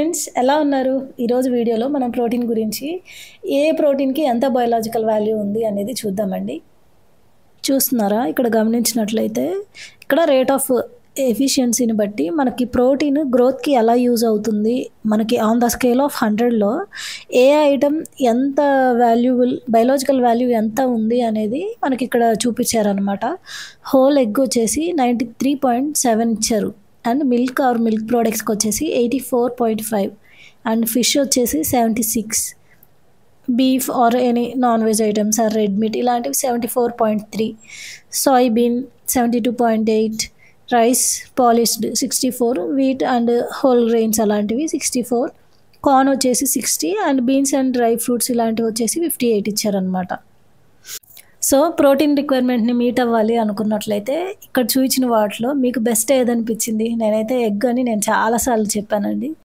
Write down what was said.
Friends ఎలా ఉన్నారు? ఈరోజు వీడియోలో మనం ప్రోటీన్ గురించి ఏ ప్రోటీన్‌కి ఎంత బయోలాజికల్ వాల్యూ ఉంది అనేది చూద్దామండి. చూస్తున్నారా? ఇక్కడ గమనించినట్లయితే ఇక్కడ రేట్ ఆఫ్ ఎఫిషియన్సీని బట్టి మనకి ప్రోటీన్ గ్రోత్‌కి ఎలా యూజ్ అవుతుంది, మనకి ఆన్ ద స్కేల్ ఆఫ్ 100లో ఏ ఐటెమ్ ఎంత వాల్యుబుల్ బయోలాజికల్ వాల్యూ ఎంత ఉంది అనేది మనకి ఇక్కడ చూపించారనమాట. హోల్ ఎగ్ వచ్చేసి 93.7 ఇచ్చారు. అండ్ మిల్క్ ప్రోడక్ట్స్కి వచ్చేసి 84.5 అండ్ ఫిష్ వచ్చేసి 76, beef or any non veg items or red meat ఇలాంటివి 74.3, soybean 72.8, rice polished 64, wheat and whole grains అలాంటివి 64, కార్న్ వచ్చేసి 60 and beans and dry fruits ఇలాంటివి వచ్చేసి 58 ఇచ్చారనమాట. సో ప్రోటీన్ రిక్వైర్మెంట్ని మీట్ అవ్వాలి అనుకున్నట్లయితే ఇక్కడ చూపించిన వాటిలో మీకు బెస్ట్ ఏదనిపించింది? నేనైతే ఎగ్ అని నేను చాలాసార్లు చెప్పానండి.